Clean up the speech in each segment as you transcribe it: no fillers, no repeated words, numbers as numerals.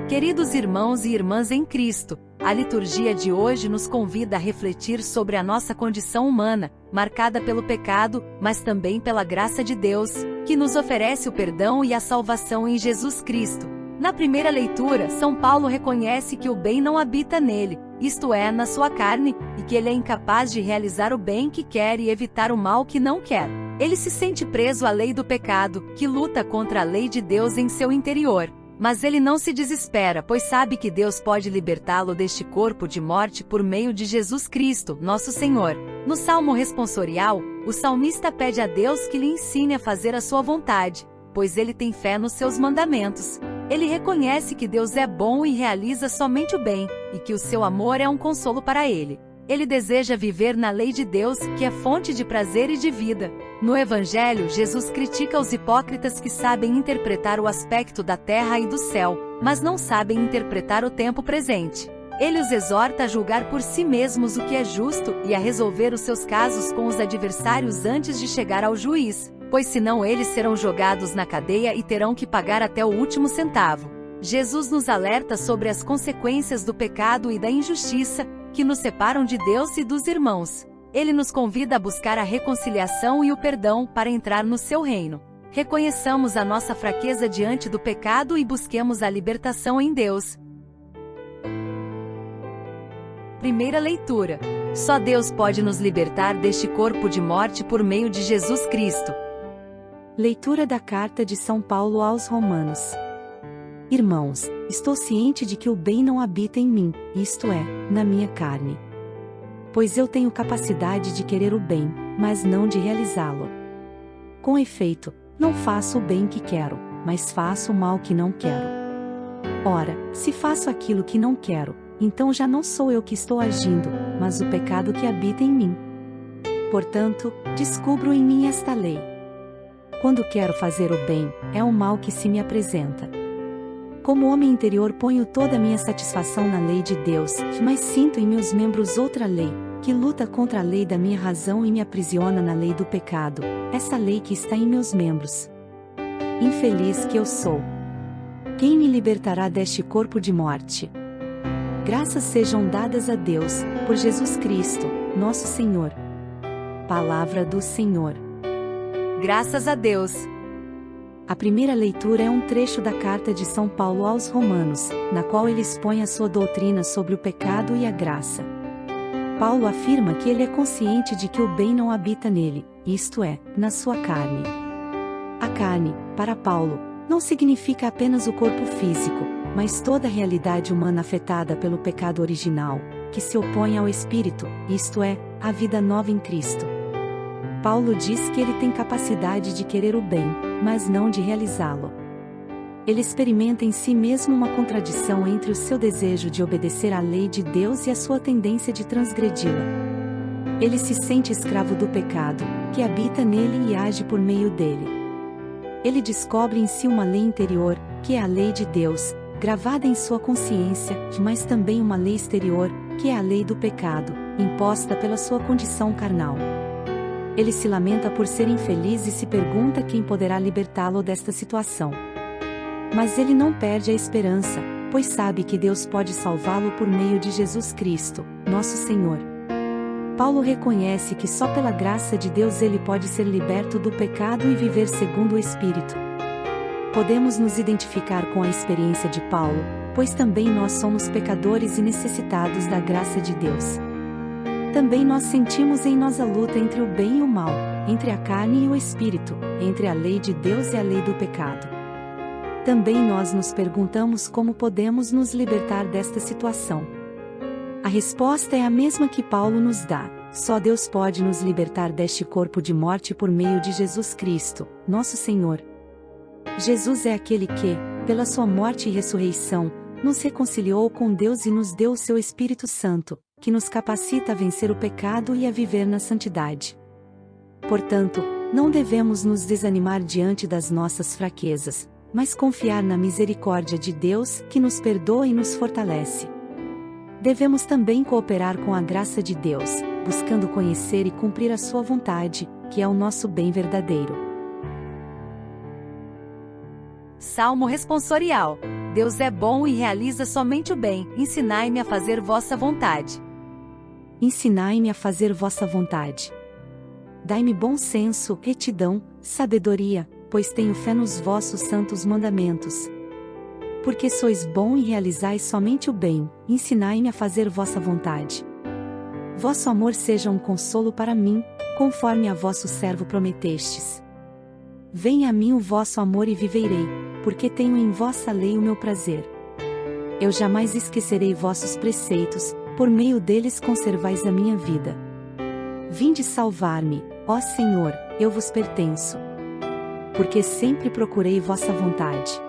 Queridos irmãos e irmãs em Cristo, a liturgia de hoje nos convida a refletir sobre a nossa condição humana, marcada pelo pecado, mas também pela graça de Deus, que nos oferece o perdão e a salvação em Jesus Cristo. Na primeira leitura, São Paulo reconhece que o bem não habita nele, isto é, na sua carne, e que ele é incapaz de realizar o bem que quer e evitar o mal que não quer. Ele se sente preso à lei do pecado, que luta contra a lei de Deus em seu interior. Mas ele não se desespera, pois sabe que Deus pode libertá-lo deste corpo de morte por meio de Jesus Cristo, nosso Senhor. No Salmo responsorial, o salmista pede a Deus que lhe ensine a fazer a sua vontade, pois ele tem fé nos seus mandamentos. Ele reconhece que Deus é bom e realiza somente o bem, e que o seu amor é um consolo para ele. Ele deseja viver na lei de Deus, que é fonte de prazer e de vida. No Evangelho, Jesus critica os hipócritas que sabem interpretar o aspecto da terra e do céu, mas não sabem interpretar o tempo presente. Ele os exorta a julgar por si mesmos o que é justo e a resolver os seus casos com os adversários antes de chegar ao juiz, pois senão eles serão jogados na cadeia e terão que pagar até o último centavo. Jesus nos alerta sobre as consequências do pecado e da injustiça, que nos separam de Deus e dos irmãos. Ele nos convida a buscar a reconciliação e o perdão para entrar no seu reino. Reconheçamos a nossa fraqueza diante do pecado e busquemos a libertação em Deus. Primeira leitura. Só Deus pode nos libertar deste corpo de morte por meio de Jesus Cristo. Leitura da Carta de São Paulo aos Romanos. Irmãos, estou ciente de que o bem não habita em mim, isto é, na minha carne. Pois eu tenho capacidade de querer o bem, mas não de realizá-lo. Com efeito, não faço o bem que quero, mas faço o mal que não quero. Ora, se faço aquilo que não quero, então já não sou eu que estou agindo, mas o pecado que habita em mim. Portanto, descubro em mim esta lei. Quando quero fazer o bem, é o mal que se me apresenta. Como homem interior ponho toda a minha satisfação na lei de Deus, mas sinto em meus membros outra lei, que luta contra a lei da minha razão e me aprisiona na lei do pecado, essa lei que está em meus membros. Infeliz que eu sou! Quem me libertará deste corpo de morte? Graças sejam dadas a Deus, por Jesus Cristo, nosso Senhor. Palavra do Senhor. Graças a Deus! A primeira leitura é um trecho da carta de São Paulo aos Romanos, na qual ele expõe a sua doutrina sobre o pecado e a graça. Paulo afirma que ele é consciente de que o bem não habita nele, isto é, na sua carne. A carne, para Paulo, não significa apenas o corpo físico, mas toda a realidade humana afetada pelo pecado original, que se opõe ao espírito, isto é, a vida nova em Cristo. Paulo diz que ele tem capacidade de querer o bem, mas não de realizá-lo. Ele experimenta em si mesmo uma contradição entre o seu desejo de obedecer à lei de Deus e a sua tendência de transgredi-la. Ele se sente escravo do pecado, que habita nele e age por meio dele. Ele descobre em si uma lei interior, que é a lei de Deus, gravada em sua consciência, mas também uma lei exterior, que é a lei do pecado, imposta pela sua condição carnal. Ele se lamenta por ser infeliz e se pergunta quem poderá libertá-lo desta situação. Mas ele não perde a esperança, pois sabe que Deus pode salvá-lo por meio de Jesus Cristo, nosso Senhor. Paulo reconhece que só pela graça de Deus ele pode ser liberto do pecado e viver segundo o Espírito. Podemos nos identificar com a experiência de Paulo, pois também nós somos pecadores e necessitados da graça de Deus. Também nós sentimos em nós a luta entre o bem e o mal, entre a carne e o espírito, entre a lei de Deus e a lei do pecado. Também nós nos perguntamos como podemos nos libertar desta situação. A resposta é a mesma que Paulo nos dá: só Deus pode nos libertar deste corpo de morte por meio de Jesus Cristo, nosso Senhor. Jesus é aquele que, pela sua morte e ressurreição, nos reconciliou com Deus e nos deu o seu Espírito Santo, que nos capacita a vencer o pecado e a viver na santidade. Portanto, não devemos nos desanimar diante das nossas fraquezas, mas confiar na misericórdia de Deus, que nos perdoa e nos fortalece. Devemos também cooperar com a graça de Deus, buscando conhecer e cumprir a sua vontade, que é o nosso bem verdadeiro. Salmo responsorial. Deus é bom e realiza somente o bem. Ensinai-me a fazer vossa vontade. Ensinai-me a fazer vossa vontade. Dai-me bom senso, retidão, sabedoria, pois tenho fé nos vossos santos mandamentos. Porque sois bom e realizais somente o bem, ensinai-me a fazer vossa vontade. Vosso amor seja um consolo para mim, conforme a vosso servo prometestes. Venha a mim o vosso amor e viverei, porque tenho em vossa lei o meu prazer. Eu jamais esquecerei vossos preceitos, por meio deles conservais a minha vida. Vinde salvar-me, ó Senhor, eu vos pertenço. Porque sempre procurei vossa vontade.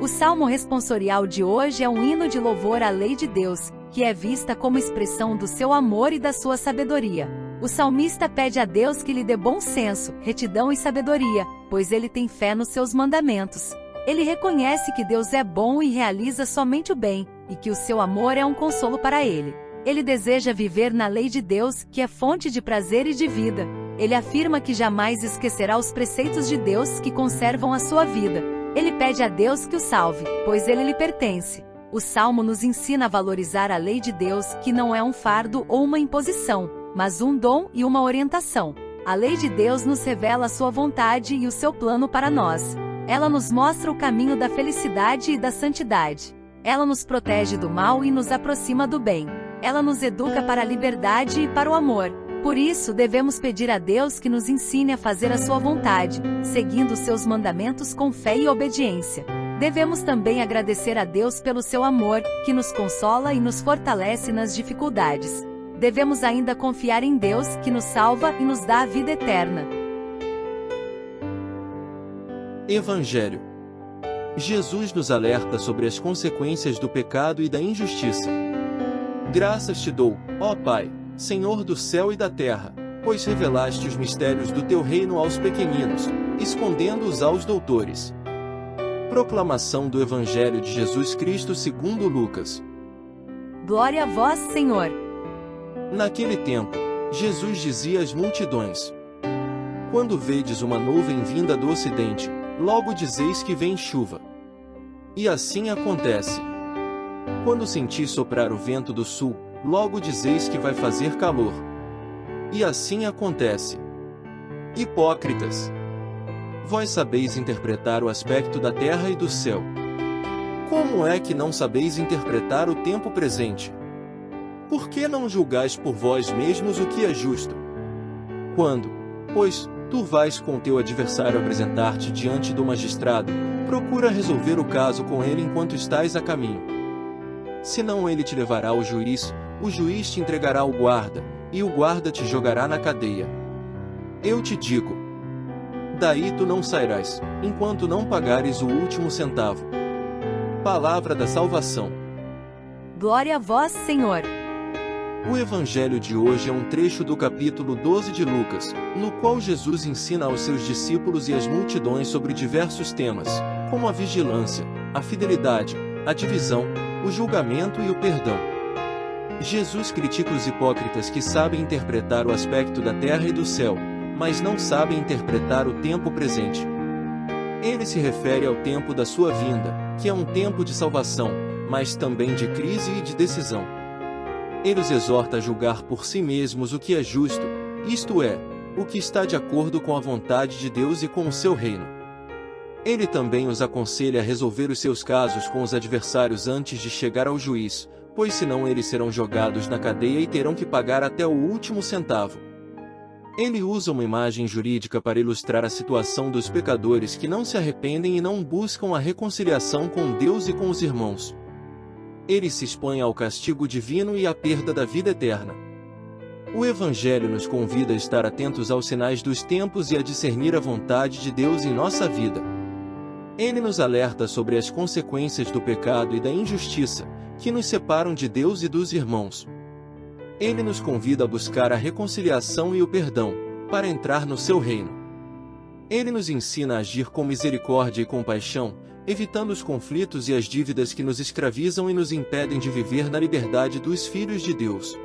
O salmo responsorial de hoje é um hino de louvor à lei de Deus, que é vista como expressão do seu amor e da sua sabedoria. O salmista pede a Deus que lhe dê bom senso, retidão e sabedoria, pois ele tem fé nos seus mandamentos. Ele reconhece que Deus é bom e realiza somente o bem, e que o seu amor é um consolo para ele. Ele deseja viver na lei de Deus, que é fonte de prazer e de vida. Ele afirma que jamais esquecerá os preceitos de Deus que conservam a sua vida. Ele pede a Deus que o salve, pois ele lhe pertence. O Salmo nos ensina a valorizar a lei de Deus, que não é um fardo ou uma imposição, mas um dom e uma orientação. A lei de Deus nos revela a sua vontade e o seu plano para nós. Ela nos mostra o caminho da felicidade e da santidade. Ela nos protege do mal e nos aproxima do bem. Ela nos educa para a liberdade e para o amor. Por isso, devemos pedir a Deus que nos ensine a fazer a sua vontade, seguindo seus mandamentos com fé e obediência. Devemos também agradecer a Deus pelo seu amor, que nos consola e nos fortalece nas dificuldades. Devemos ainda confiar em Deus, que nos salva e nos dá a vida eterna. Evangelho. Jesus nos alerta sobre as consequências do pecado e da injustiça. Graças te dou, ó Pai, Senhor do céu e da terra, pois revelaste os mistérios do teu reino aos pequeninos, escondendo-os aos doutores. Proclamação do Evangelho de Jesus Cristo segundo Lucas. Glória a vós, Senhor. Naquele tempo, Jesus dizia às multidões: Quando vedes uma nuvem vinda do ocidente, logo dizeis que vem chuva. E assim acontece. Quando sentis soprar o vento do sul, logo dizeis que vai fazer calor. E assim acontece. Hipócritas! Vós sabeis interpretar o aspecto da terra e do céu. Como é que não sabeis interpretar o tempo presente? Por que não julgais por vós mesmos o que é justo? Quando, pois, tu vais com teu adversário apresentar-te diante do magistrado, procura resolver o caso com ele enquanto estás a caminho. Senão ele te levará ao juiz, o juiz te entregará ao guarda, e o guarda te jogará na cadeia. Eu te digo, daí tu não sairás, enquanto não pagares o último centavo. Palavra da salvação. Glória a vós, Senhor. O Evangelho de hoje é um trecho do capítulo 12 de Lucas, no qual Jesus ensina aos seus discípulos e às multidões sobre diversos temas, como a vigilância, a fidelidade, a divisão, o julgamento e o perdão. Jesus critica os hipócritas que sabem interpretar o aspecto da terra e do céu, mas não sabem interpretar o tempo presente. Ele se refere ao tempo da sua vinda, que é um tempo de salvação, mas também de crise e de decisão. Ele os exorta a julgar por si mesmos o que é justo, isto é, o que está de acordo com a vontade de Deus e com o seu reino. Ele também os aconselha a resolver os seus casos com os adversários antes de chegar ao juiz, pois senão eles serão jogados na cadeia e terão que pagar até o último centavo. Ele usa uma imagem jurídica para ilustrar a situação dos pecadores que não se arrependem e não buscam a reconciliação com Deus e com os irmãos. Ele se expõe ao castigo divino e à perda da vida eterna. O Evangelho nos convida a estar atentos aos sinais dos tempos e a discernir a vontade de Deus em nossa vida. Ele nos alerta sobre as consequências do pecado e da injustiça, que nos separam de Deus e dos irmãos. Ele nos convida a buscar a reconciliação e o perdão, para entrar no seu reino. Ele nos ensina a agir com misericórdia e compaixão, evitando os conflitos e as dívidas que nos escravizam e nos impedem de viver na liberdade dos filhos de Deus.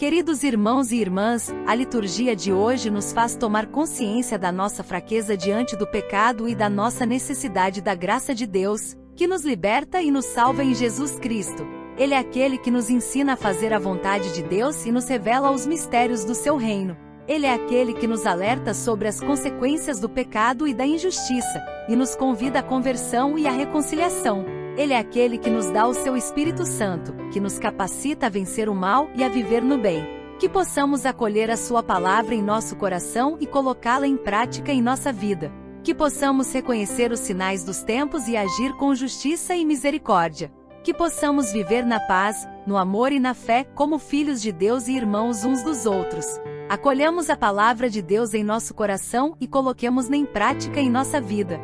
Queridos irmãos e irmãs, a liturgia de hoje nos faz tomar consciência da nossa fraqueza diante do pecado e da nossa necessidade da graça de Deus, que nos liberta e nos salva em Jesus Cristo. Ele é aquele que nos ensina a fazer a vontade de Deus e nos revela os mistérios do seu reino. Ele é aquele que nos alerta sobre as consequências do pecado e da injustiça, e nos convida à conversão e à reconciliação. Ele é aquele que nos dá o seu Espírito Santo, que nos capacita a vencer o mal e a viver no bem. Que possamos acolher a sua palavra em nosso coração e colocá-la em prática em nossa vida. Que possamos reconhecer os sinais dos tempos e agir com justiça e misericórdia. Que possamos viver na paz, no amor e na fé como filhos de Deus e irmãos uns dos outros. Acolhamos a palavra de Deus em nosso coração e coloquemos-na em prática em nossa vida.